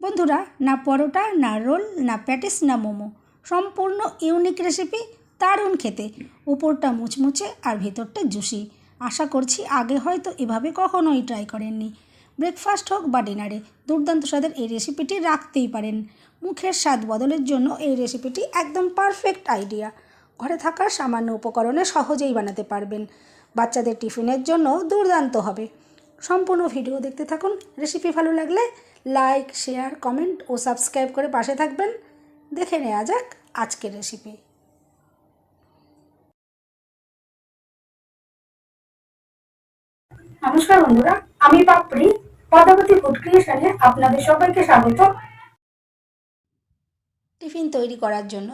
বন্ধুরা, না পরোটা, না রোল, না প্যাটিস, না মোমো, সম্পূর্ণ ইউনিক রেসিপি, দারুণ খেতে। উপরটা মুচমুচে আর ভেতরটা জুসি। আশা করছি আগে হয়তো এভাবে কখনোই ট্রাই করেননি। ব্রেকফাস্ট হোক বা ডিনারে দুর্দান্ত স্বাদের এই রেসিপিটি রাখতেই পারেন। মুখের স্বাদ বদলের জন্য এই রেসিপিটি একদম পারফেক্ট আইডিয়া। ঘরে থাকা সামান্য উপকরণে সহজেই বানাতে পারবেন। বাচ্চাদের টিফিনের জন্য দুর্দান্ত হবে। সম্পূর্ণ ভিডিও দেখতে থাকুন। রেসিপি ভালো লাগলে লাইক, শেয়ার, কমেন্ট ও সাবস্ক্রাইব করে পাশে থাকবেন। দেখে নেওয়া যাক আজকের রেসিপি। নমস্কার বন্ধুরা, আমি পাপড়ি পদ্মাবতী ফুড ক্রিয়েশনে আপনাদের সবাইকে স্বাগত। টিফিন তৈরি করার জন্য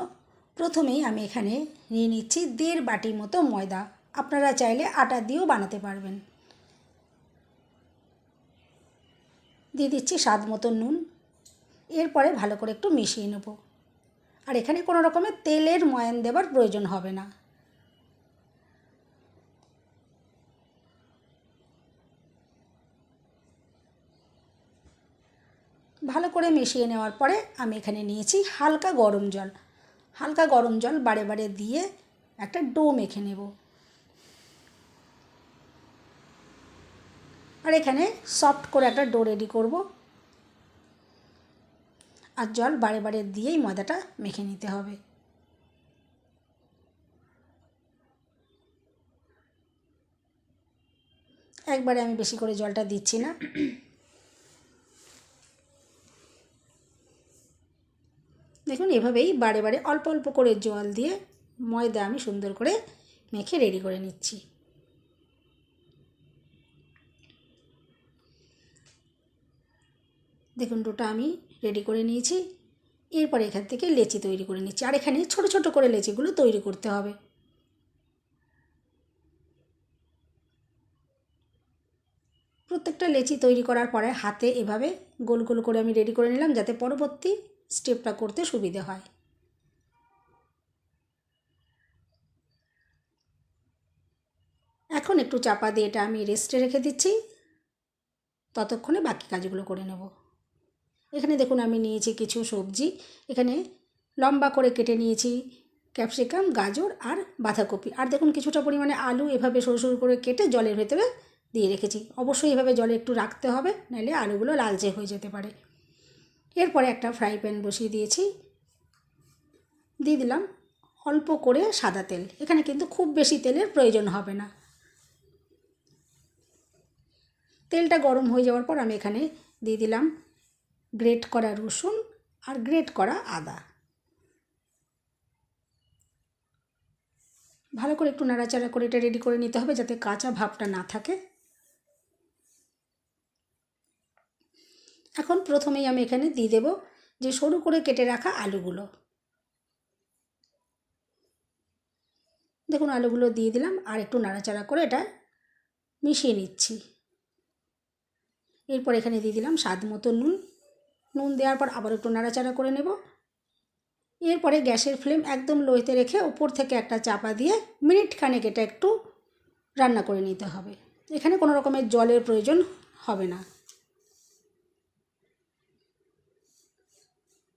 প্রথমেই আমি এখানে নিয়ে নিচ্ছি 1.5 বাটি মতো ময়দা। আপনারা চাইলে আটা দিয়েও বানাতে পারবেন। দিয়ে দিচ্ছি স্বাদ মতো নুন। এরপরে ভালো করে একটু মিশিয়ে নেব। আর এখানে কোনো রকমের তেলের ময়ান দেবার প্রয়োজন হবে না। ভালো করে মিশিয়ে নেওয়ার পরে আমি এখানে নিয়েছি হালকা গরম জল। হালকা গরম জল বারে বারে দিয়ে একটা ডো মেখে নেব। আর এখানে সফট করে একটা ডো রেডি করব। আর জল বারে বারে দিয়েই ময়দাটা মেখে নিতে হবে। একবারে আমি বেশি করে জলটা দিচ্ছি না। দেখুন, এভাবেই বারে বারে অল্প অল্প করে জল দিয়ে ময়দা আমি সুন্দর করে মেখে রেডি করে নিচ্ছি। দেখুন, ডোটা আমি রেডি করে নিয়েছি। এরপরে এখান থেকে লেচি তৈরি করে নিচ্ছি। আর এখানে ছোট ছোট করে লেচিগুলো তৈরি করতে হবে। প্রত্যেকটা লেচি তৈরি করার পরে হাতে এভাবে গোল গোল করে আমি রেডি করে নিলাম, যাতে পরবর্তী স্টেপটা করতে সুবিধে হয়। এখন একটু চাপা দিয়ে এটা আমি রেস্টে রেখে দিচ্ছি। ততক্ষণে বাকি কাজগুলো করে নেব। এখানে দেখুন, আমি নিয়েছি কিছু সবজি। এখানে লম্বা করে কেটে নিয়েছি ক্যাপসিকাম, গাজর আর বাঁধাকপি। আর দেখুন, কিছুটা পরিমাণে আলু এভাবে সরু সরু করে কেটে জলের ভেতরে দিয়ে রেখেছি। অবশ্যই এভাবে জলে একটু রাখতে হবে, নাহলে আলুগুলো লালচে হয়ে যেতে পারে। এরপরে একটা ফ্রাই প্যান বসিয়ে দিয়েছি। দিয়ে দিলাম অল্প করে সাদা তেল। এখানে কিন্তু খুব বেশি তেলের প্রয়োজন হবে না। তেলটা গরম হয়ে যাওয়ার পর আমি এখানে দিয়ে দিলাম গ্রেট করা রসুন আর গ্রেট করা আদা। ভালো করে একটু নাড়াচাড়া করে এটা রেডি করে নিতে হবে, যাতে কাঁচা ভাবটা না থাকে। এখন প্রথমেই আমি এখানে দিয়ে দেব যে সরু করে কেটে রাখা আলুগুলো। দেখুন, আলুগুলো দিয়ে দিলাম আর একটু নাড়াচাড়া করে এটা মিশিয়ে নিচ্ছি। এরপর এখানে দিয়ে দিলাম স্বাদ মতো নুন। নুন দেওয়ার পর আবার একটু নাড়াচাড়া করে নেব। এরপরে গ্যাসের ফ্লেম একদম লোতে রেখে ওপর থেকে একটা চাপা দিয়ে মিনিট খানেক এটা একটু রান্না করে নিতে হবে। এখানে কোনো রকমের জলের প্রয়োজন হবে না।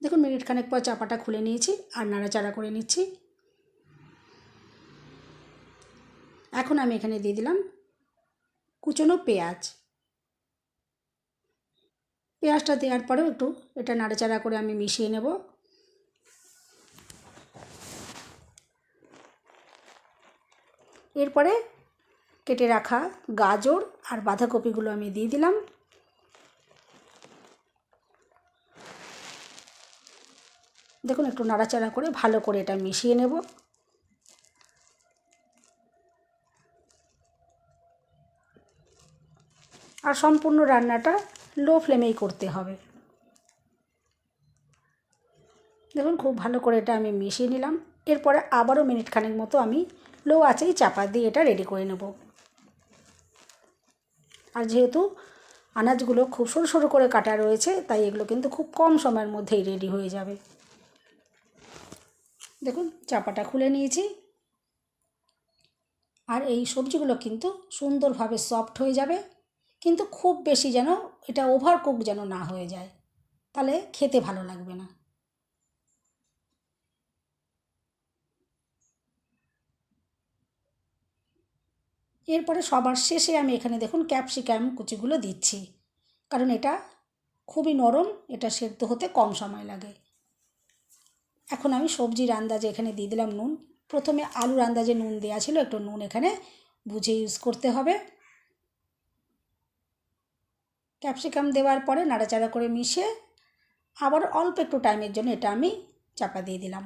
দেখুন, মিনিট খানেক পর চাপাটা খুলে নিয়েছি আর নাড়াচাড়া করে নিচ্ছি। এখন আমি এখানে দিয়ে দিলাম কুচনো পেঁয়াজ। পেঁয়াজটা দেওয়ার পরেও একটু এটা নাড়াচাড়া করে আমি মিশিয়ে নেব। এরপরে কেটে রাখা গাজর আর বাঁধাকপিগুলো আমি দিয়ে দিলাম। দেখুন, একটু নাড়াচাড়া করে ভালো করে এটা মিশিয়ে নেব। আর সম্পূর্ণ রান্নাটা লো ফ্লেমেই করতে হবে। দেখুন, খুব ভালো করে এটা আমি মিশিয়ে নিলাম। এরপরে আবারও মিনিট খানেক মতো আমি লো আঁচেই চাপা দিয়ে এটা রেডি করে নেব। আর যেহেতু আনাজগুলো খুব সরু সরু করে কাটা রয়েছে, তাই এগুলো কিন্তু খুব কম সময়ের মধ্যেই রেডি হয়ে যাবে। দেখুন, চাপাটা খুলে নিয়েছি। আর এই সবজিগুলো কিন্তু সুন্দরভাবে সফট হয়ে যাবে, কিন্তু খুব বেশি যেন এটা ওভার কুক যেন না হয়ে যায়। তাহলে খেতে ভালো লাগবে না। এরপরে সবার শেষে আমি এখানে দেখুন ক্যাপসিকাম কুচিগুলো দিচ্ছি, কারণ এটা খুবই নরম, এটা সেদ্ধ হতে কম সময় লাগে। এখন আমি সবজির আন্দাজে এখানে দিয়ে দিলাম নুন। প্রথমে আলুর আন্দাজে নুন দেওয়া ছিল, একটু নুন এখানে বুঝে ইউজ করতে হবে। ক্যাপসিকাম দেওয়ার পরে নাড়াচাড়া করে মিশিয়ে আবার অল্প একটু টাইমের জন্য এটা আমি চাপা দিয়ে দিলাম।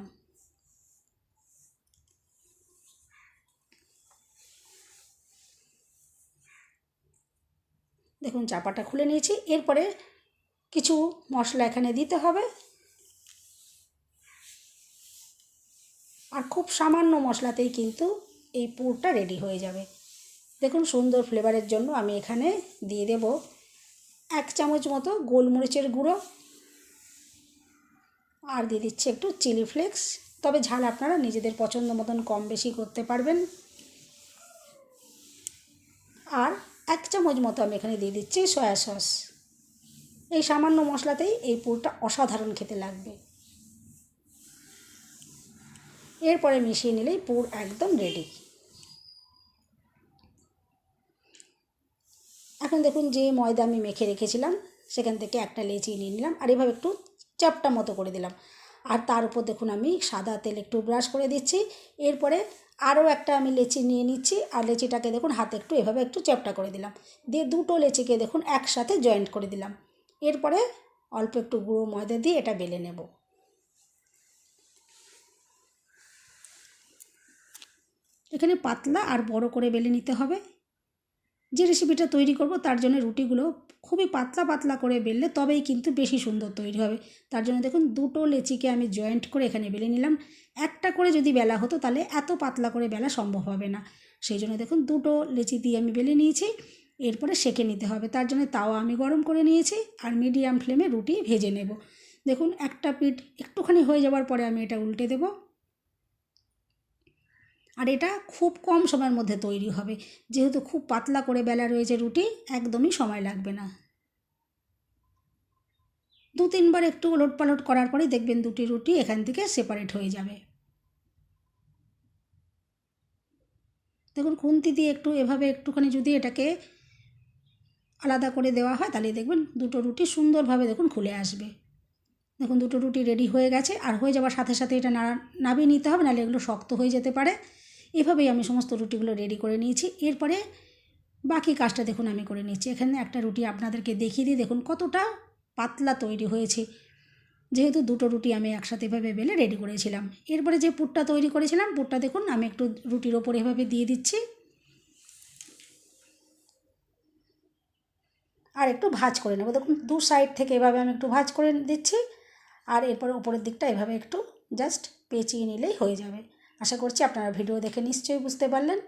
দেখুন চাপাটা খুলে নিয়েছি। এরপরে কিছু মশলা এখানে দিতে হবে, আর খুব সামান্য মশলাতেই কিন্তু এই পুরটা রেডি হয়ে যাবে। দেখুন সুন্দর ফ্লেভারের জন্য আমি এখানে দিয়ে দেব 1 চামচ মতো গোলমরিচের গুঁড়ো, আর দিয়ে দিচ্ছি একটু চিলি ফ্লেক্স, তবে ঝাল আপনারা নিজেদের পছন্দ মতন কম বেশি করতে পারবেন। আর 1 চামচ মতো আমি এখানে দিয়ে দিচ্ছি সয়া সস। এই সামান্য মশলাতেই এই পুরটা অসাধারণ খেতে লাগবে। এরপরে মিশিয়ে নিলেই পুর একদম রেডি। এখন দেখুন যে ময়দা আমি মেখে রেখেছিলাম সেখান থেকে একটা লেচি নিয়ে নিলাম, আর এভাবে একটু চ্যাপটা মতো করে দিলাম, আর তার উপর দেখুন আমি সাদা তেল একটু ব্রাশ করে দিচ্ছি। এরপরে আরও একটা আমি লেচি নিয়ে নিচ্ছি, আর লেচিটাকে দেখুন হাতে একটু এভাবে একটু চ্যাপটা করে দিলাম, দিয়ে দুটো লেচিকে দেখুন একসাথে জয়েন্ট করে দিলাম। এরপরে অল্প একটু গুঁড়ো ময়দা দিয়ে এটা বেলে নেব। এখানে পাতলা আর বড় করে বেলে নিতে হবে। যে রেসিপিটা তৈরি করব তার জন্য রুটিগুলো খুবই পাতলা পাতলা করে বেললে তবেই কিন্তু বেশি সুন্দর তৈরি হবে। তার জন্য দেখুন দুটো লেচিকে আমি জয়েন্ট করে এখানে বেলে নিলাম। একটা করে যদি বেলা হতো তাহলে এত পাতলা করে বেলা সম্ভব হবে না, সেই জন্য দেখুন দুটো লেচি দিয়ে আমি বেলে নিয়েছি। এরপরে সেঁকে নিতে হবে, তার জন্য তাওয়া আমি গরম করে নিয়েছি, আর মিডিয়াম ফ্লেমে রুটি ভেজে নেব। দেখুন একটা পিঠ একটুখানি হয়ে যাওয়ার পরে আমি এটা উল্টে দেব, আর এটা খুব কম সময়ের মধ্যে তৈরি হবে, যেহেতু খুব পাতলা করে বেলা রয়েছে রুটি, একদমই সময় লাগবে না। 2-3 বার একটু ওলট পালট করার পরেই দেখবেন দুটি রুটি এখান থেকে সেপারেট হয়ে যাবে। দেখুন খুন্তি দিয়ে একটু এভাবে একটুখানি যদি এটাকে আলাদা করে দেওয়া হয় তাহলে দেখবেন দুটো রুটি সুন্দরভাবে দেখুন খুলে আসবে। দেখুন দুটো রুটি রেডি হয়ে গেছে, আর হয়ে যাওয়ার সাথে সাথে এটা নামিয়ে নিতে হবে, নাহলে এগুলো শক্ত হয়ে যেতে পারে। এভাবেই আমি সমস্ত রুটিগুলো রেডি করে নিয়েছি। এরপরে বাকি কাজটা দেখুন আমি করে নিচ্ছি। এখানে একটা রুটি আপনাদেরকে দেখিয়ে দিই, দেখুন কতটা পাতলা তৈরি হয়েছে, যেহেতু দুটো রুটি আমি একসাথে এভাবে বেলে রেডি করেছিলাম। এরপরে যে পুরটা তৈরি করেছিলাম পুরটা দেখুন আমি একটু রুটির ওপর এভাবে দিয়ে দিচ্ছি, আর একটু ভাঁজ করে নেব। দেখুন দু সাইড থেকে এভাবে আমি একটু ভাঁজ করে দিচ্ছি, আর এরপরে ওপরের দিকটা এভাবে একটু জাস্ট পেঁচিয়ে নিলেই হয়ে যাবে। আশা করছি আপনারা ভিডিও দেখে নিশ্চয়ই বুঝতে পারলেন।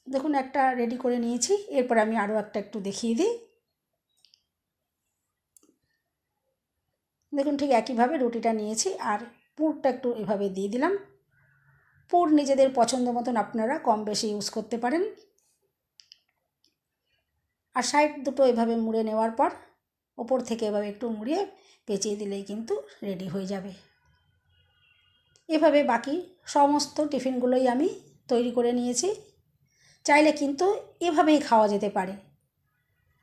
দেখুন একটা রেডি করে নিয়েছি, এরপর আমি আরও একটা একটু দেখিয়ে দিই। দেখুন ঠিক একইভাবে রুটিটা নিয়েছি, আর পুরটা একটু এভাবে দিয়ে দিলাম। পুর নিজেদের পছন্দ মতন আপনারা কম বেশি ইউজ করতে পারেন। আর সাইড দুটো এভাবে মুড়ে নেওয়ার পর ওপর থেকে এভাবে একটু মুড়িয়ে পেঁচিয়ে দিলেই কিন্তু রেডি হয়ে যাবে। এভাবে বাকি সমস্ত টিফিনগুলোই আমি তৈরি করে নিয়েছি। চাইলে কিন্তু এভাবেই খাওয়া যেতে পারে।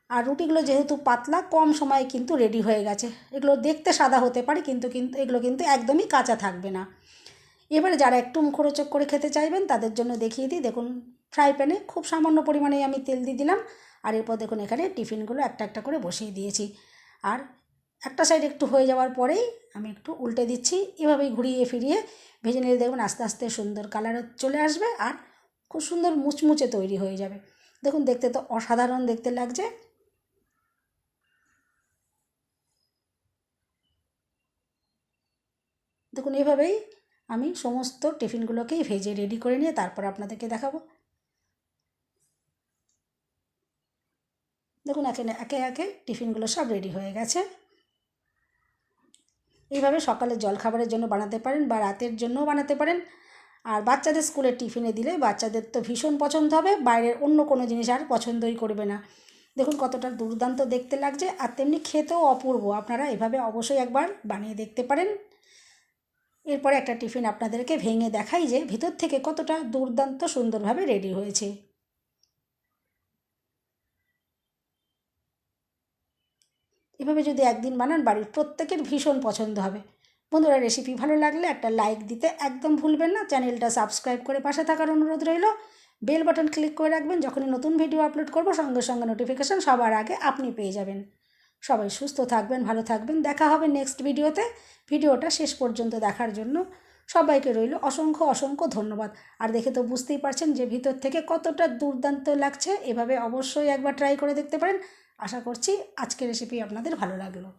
আর রুটিগুলো যেহেতু পাতলা, কম সময়ে কিন্তু রেডি হয়ে গেছে। এগুলো দেখতে সাদা হতে পারে, কিন্তু এগুলো কিন্তু একদমই কাঁচা থাকবে না। এবারে যারা একটু মুখরোচক করে খেতে চাইবেন তাদের জন্য দেখিয়ে দিই। দেখুন ফ্রাই প্যানে খুব সামান্য পরিমাণে আমি তেল দিয়ে দিলাম, আর এরপর দেখুন এখানে টিফিনগুলো একটা একটা করে বসিয়ে দিয়েছি। আর একটা সাইড একটু হয়ে যাওয়ার পরেই আমি একটু উল্টে দিচ্ছি। এভাবেই ঘুরিয়ে ফিরিয়ে ভেজে নিলে দেখুন আস্তে আস্তে সুন্দর কালার চলে আসবে, আর খুব সুন্দর মুচমুচে তৈরি হয়ে যাবে। দেখুন দেখতে তো অসাধারণ দেখতে লাগছে। দেখুন এভাবেই আমি সমস্ত টিফিনগুলোকেই ভেজে রেডি করে নিয়ে তারপর আপনাদেরকে দেখাবো। দেখুন একে একে টিফিনগুলো সব রেডি হয়ে গেছে। এইভাবে সকালে জলখাবারের জন্য বানাতে পারেন বা রাতের জন্যও বানাতে পারেন। আর বাচ্চাদের স্কুলের টিফিনে দিলে বাচ্চাদের তো ভীষণ পছন্দ হবে, বাইরের অন্য কোনো জিনিস আর পছন্দই করবে না। দেখুন কতটা দুর্দান্ত দেখতে লাগছে, আর তেমনি খেতেও অপূর্ব। আপনারা এভাবে অবশ্যই একবার বানিয়ে দেখতে পারেন। এরপরে একটা টিফিন আপনাদেরকে ভেঙে দেখাই যে ভিতর থেকে কতটা দুর্দান্ত সুন্দরভাবে রেডি হয়েছে। এভাবে যদি একদিন বানান, বাড়ির প্রত্যেকের ভীষণ পছন্দ হবে। বন্ধুরা, রেসিপি ভালো লাগলে একটা লাইক দিতে একদম ভুলবেন না। চ্যানেলটা সাবস্ক্রাইব করে পাশে থাকার অনুরোধ রইল। বেল বাটন ক্লিক করে রাখবেন, যখনই নতুন ভিডিও আপলোড করব সঙ্গে সঙ্গে নোটিফিকেশান সবার আগে আপনি পেয়ে যাবেন। সবাই সুস্থ থাকবেন, ভালো থাকবেন। দেখা হবে নেক্সট ভিডিওতে। ভিডিওটা শেষ পর্যন্ত দেখার জন্য সবাইকে রইল অসংখ্য অসংখ্য ধন্যবাদ। আর দেখে তো বুঝতেই পারছেন যে ভিতর থেকে কতটা দুর্দান্ত লাগছে। এভাবে অবশ্যই একবার ট্রাই করে দেখতে পারেন। আশা করছি আজকের রেসিপি আপনাদের ভালো লাগলো।